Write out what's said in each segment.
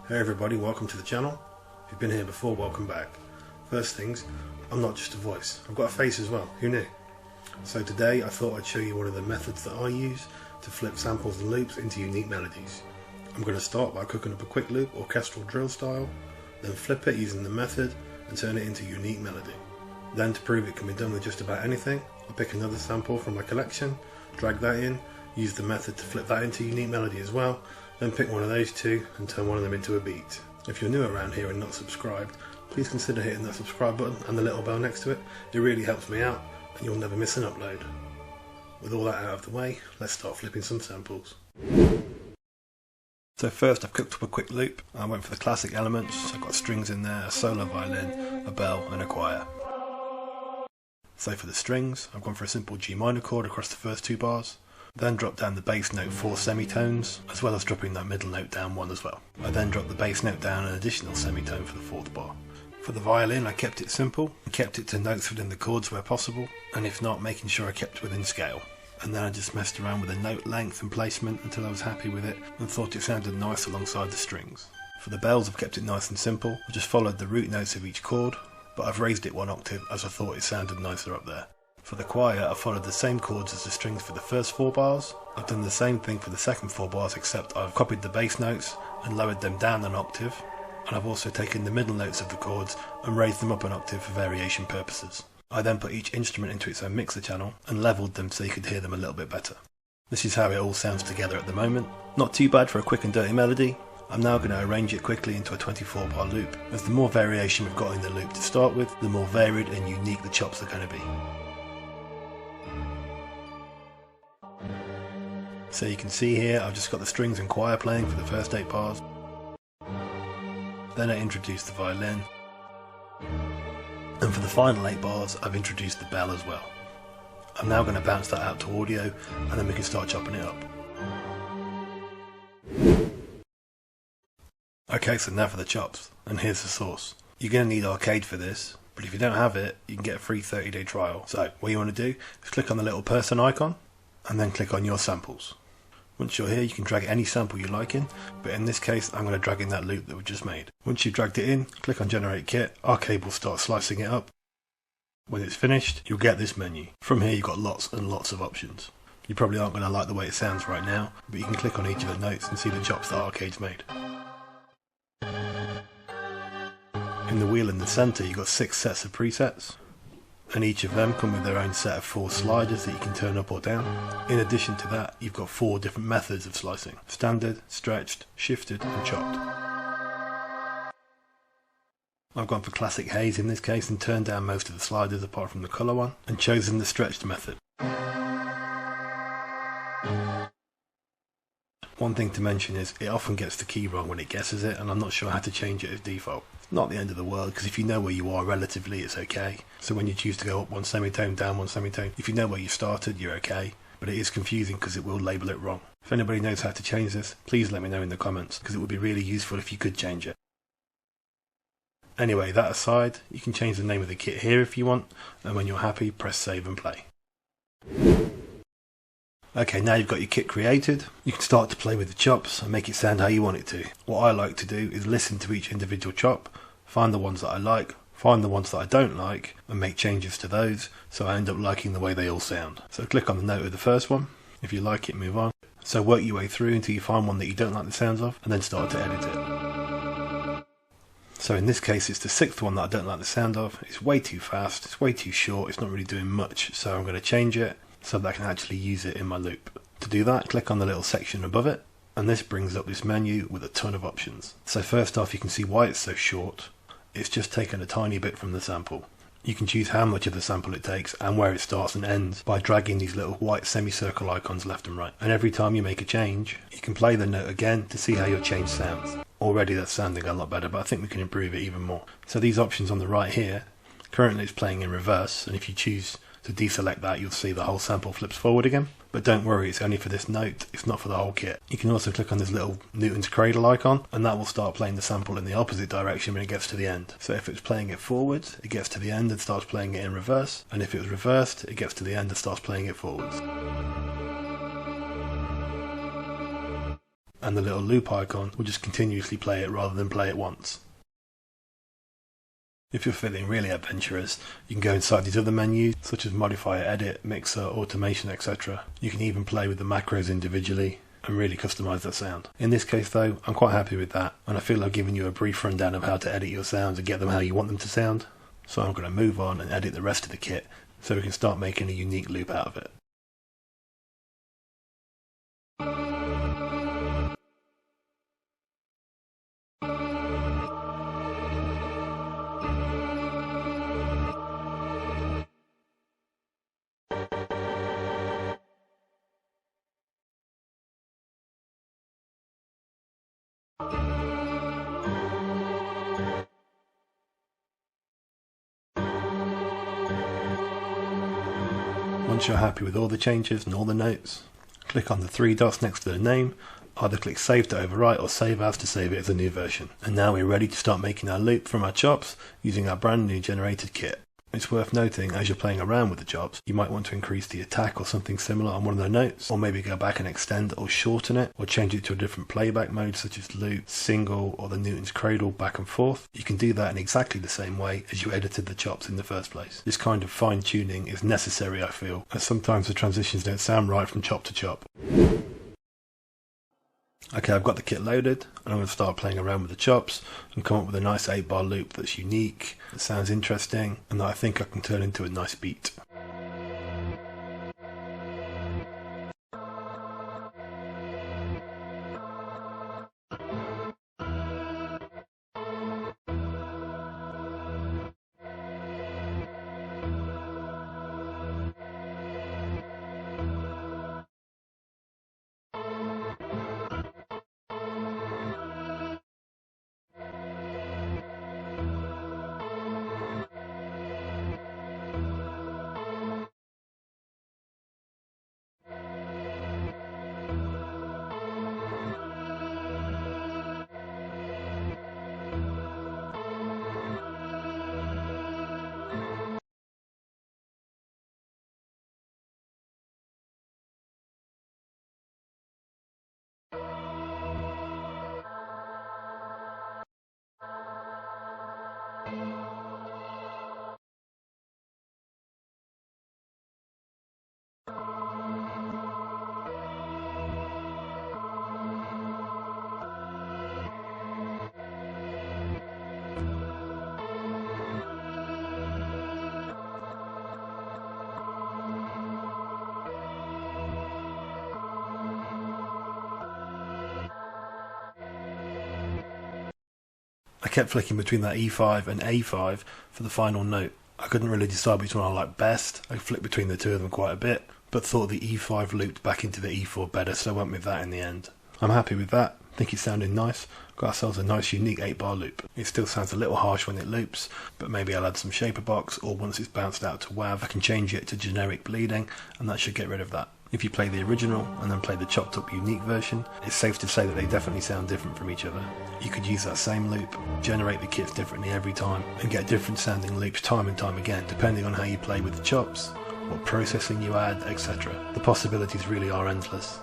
Hey everybody, welcome to the channel. If you've been here before, welcome back. First things, I'm not just a voice, I've got a face as well, who knew? So today I thought I'd show you one of the methods that I use to flip samples and loops into unique melodies. I'm going to start by cooking up a quick loop, orchestral drill style, then flip it using the method and turn it into a unique melody. Then to prove it can be done with just about anything, I'll pick another sample from my collection, drag that in, use the method to flip that into a unique melody as well, then pick one of those two and turn one of them into a beat. If you're new around here and not subscribed, please consider hitting that subscribe button and the little bell next to it. It really helps me out and you'll never miss an upload. With all that out of the way, let's start flipping some samples. So first I've cooked up a quick loop. I went for the classic elements. I've got strings in there, a solo violin, a bell and a choir. So for the strings, I've gone for a simple G minor chord across the first two bars. Then drop down the bass note 4 semitones, as well as dropping that middle note down 1 as well. I then dropped the bass note down an additional semitone for the 4th bar. For the violin I kept it simple, and kept it to notes within the chords where possible, and if not, making sure I kept within scale. And then I just messed around with the note length and placement until I was happy with it, and thought it sounded nice alongside the strings. For the bells I've kept it nice and simple, I've just followed the root notes of each chord, but I've raised it 1 octave as I thought it sounded nicer up there. For the choir, I followed the same chords as the strings for the first 4 bars. I've done the same thing for the second 4 bars, except I've copied the bass notes and lowered them down an octave, and I've also taken the middle notes of the chords and raised them up an octave for variation purposes. I then put each instrument into its own mixer channel and levelled them so you could hear them a little bit better. This is how it all sounds together at the moment. Not too bad for a quick and dirty melody. I'm now going to arrange it quickly into a 24 bar loop, as the more variation we've got in the loop to start with, the more varied and unique the chops are going to be. So you can see here I've just got the strings and choir playing for the first 8 bars. Then I introduced the violin. And for the final 8 bars I've introduced the bell as well. I'm now going to bounce that out to audio and then we can start chopping it up. Okay, so now for the chops, and here's the sauce. You're going to need Arcade for this, but if you don't have it, you can get a free 30-day trial. So what you want to do is click on the little person icon and then click on your samples. Once you're here, you can drag any sample you like in, but in this case I'm going to drag in that loop that we just made. Once you've dragged it in, click on Generate Kit, Arcade will start slicing it up. When it's finished, you'll get this menu. From here you've got lots and lots of options. You probably aren't going to like the way it sounds right now, but you can click on each of the notes and see the chops that Arcade's made. In the wheel in the centre you've got 6 sets of presets, and each of them come with their own set of 4 sliders that you can turn up or down. In addition to that, you've got 4 different methods of slicing: standard, stretched, shifted and chopped. I've gone for classic haze in this case and turned down most of the sliders apart from the colour one, and chosen the stretched method. One thing to mention is it often gets the key wrong when it guesses it, and I'm not sure how to change it as default. It's not the end of the world, because if you know where you are relatively, it's okay. So when you choose to go up 1 semitone, down 1 semitone, if you know where you started, you're okay. But it is confusing because it will label it wrong. If anybody knows how to change this, please let me know in the comments, because it would be really useful if you could change it. Anyway, that aside, you can change the name of the kit here if you want, and when you're happy, press save and play. Okay, now you've got your kit created, you can start to play with the chops and make it sound how you want it to. What I like to do is listen to each individual chop, find the ones that I like, find the ones that I don't like, and make changes to those, so I end up liking the way they all sound. So click on the note of the first one. If you like it, move on. So work your way through until you find one that you don't like the sounds of, and then start to edit it. So in this case it's the 6th one that I don't like the sound of. It's way too fast, it's way too short, it's not really doing much, so I'm going to change it so that I can actually use it in my loop. To do that, click on the little section above it, and this brings up this menu with a ton of options. So first off, you can see why it's so short. It's just taken a tiny bit from the sample. You can choose how much of the sample it takes and where it starts and ends by dragging these little white semicircle icons left and right. And every time you make a change, you can play the note again to see how your change sounds. Already that's sounding a lot better, but I think we can improve it even more. So these options on the right here, currently it's playing in reverse, and if you choose to deselect that, you'll see the whole sample flips forward again. But don't worry, it's only for this note, it's not for the whole kit. You can also click on this little Newton's cradle icon, and that will start playing the sample in the opposite direction when it gets to the end. So if it's playing it forwards, it gets to the end and starts playing it in reverse, and if it was reversed, it gets to the end and starts playing it forwards. and the little loop icon will just continuously play it rather than play it once. If you're feeling really adventurous, you can go inside these other menus, such as Modifier, Edit, Mixer, Automation, etc. You can even play with the macros individually and really customize that sound. In this case though, I'm quite happy with that, and I feel I've given you a brief rundown of how to edit your sounds and get them how you want them to sound. So I'm going to move on and edit the rest of the kit so we can start making a unique loop out of it. Once you're happy with all the changes and all the notes, click on the three dots next to the name, either click Save to overwrite or Save As to save it as a new version. And now we're ready to start making our loop from our chops using our brand new generated kit. It's worth noting, as you're playing around with the chops, you might want to increase the attack or something similar on one of the notes, or maybe go back and extend or shorten it, or change it to a different playback mode such as loop, single, or the Newton's cradle back and forth. You can do that in exactly the same way as you edited the chops in the first place. This kind of fine tuning is necessary, I feel, as sometimes the transitions don't sound right from chop to chop. Okay, I've got the kit loaded, and I'm going to start playing around with the chops and come up with a nice 8-bar loop that's unique, that sounds interesting, and that I think I can turn into a nice beat. I kept flicking between that E5 and A5 for the final note. I couldn't really decide which one I liked best. I flicked between the two of them quite a bit, but thought the E5 looped back into the E4 better, so I went with that in the end. I'm happy with that. I think it sounded nice. Got ourselves a nice unique 8-bar loop. It still sounds a little harsh when it loops, but maybe I'll add some shaper box, or once it's bounced out to WAV, I can change it to generic bleeding, and that should get rid of that. If you play the original and then play the chopped up unique version, it's safe to say that they definitely sound different from each other. You could use that same loop, generate the kits differently every time, and get different sounding loops time and time again, depending on how you play with the chops, what processing you add, etc. The possibilities really are endless.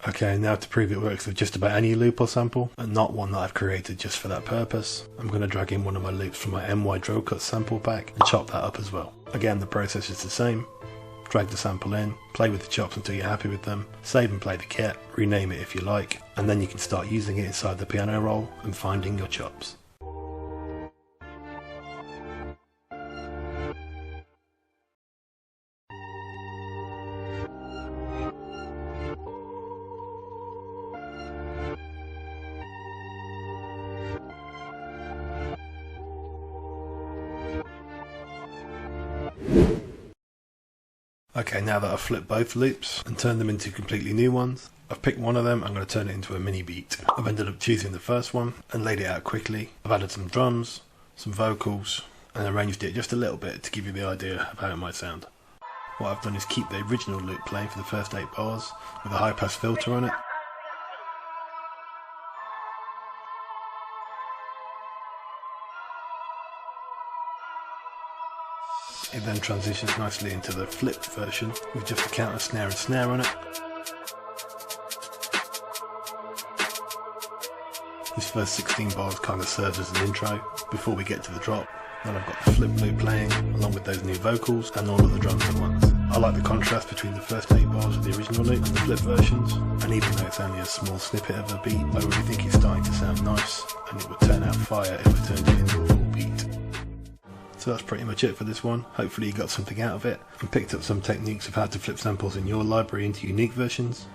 Okay, now to prove it works with just about any loop or sample, and not one that I've created just for that purpose, I'm going to drag in one of my loops from my MY Drill Cut sample pack and chop that up as well. Again, the process is the same. Drag the sample in, play with the chops until you're happy with them, save and play the kit, rename it if you like, and then you can start using it inside the piano roll and finding your chops. Okay, now that I've flipped both loops and turned them into completely new ones, I've picked one of them, I'm going to turn it into a mini beat. I've ended up choosing the first one and laid it out quickly. I've added some drums, some vocals, and arranged it just a little bit to give you the idea of how it might sound. What I've done is keep the original loop playing for the first 8 bars with a high pass filter on it. It then transitions nicely into the flip version with just a counter snare and snare on it. This first 16 bars kind of serves as an intro before we get to the drop. Then I've got the flip loop playing along with those new vocals and all of the drums at once. I like the contrast between the first 8 bars of the original loop and the flip versions, and even though it's only a small snippet of a beat, I really think it's starting to sound nice, and it would turn out fire if I turned it into a full beat. So that's pretty much it for this one. Hopefully you got something out of it and picked up some techniques of how to flip samples in your library into unique versions.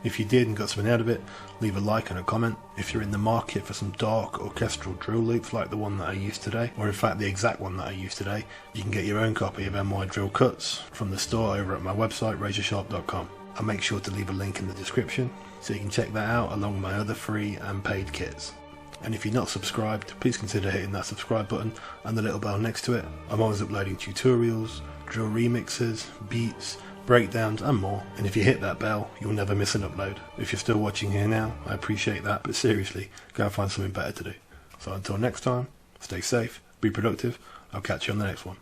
If you did and got something out of it, leave a like and a comment. If you're in the market for some dark orchestral drill loops like the one that I used today, or in fact the exact one that I used today, you can get your own copy of MY Drill Cuts from the store over at my website RazorSharpe.com. I'll make sure to leave a link in the description so you can check that out along with my other free and paid kits. And if you're not subscribed, please consider hitting that subscribe button and the little bell next to it. I'm always uploading tutorials, drill remixes, beats, breakdowns and more, and if you hit that bell you'll never miss an upload. If you're still watching here now, I appreciate that, but seriously, go and find something better to do. So until next time, stay safe, be productive, I'll catch you on the next one.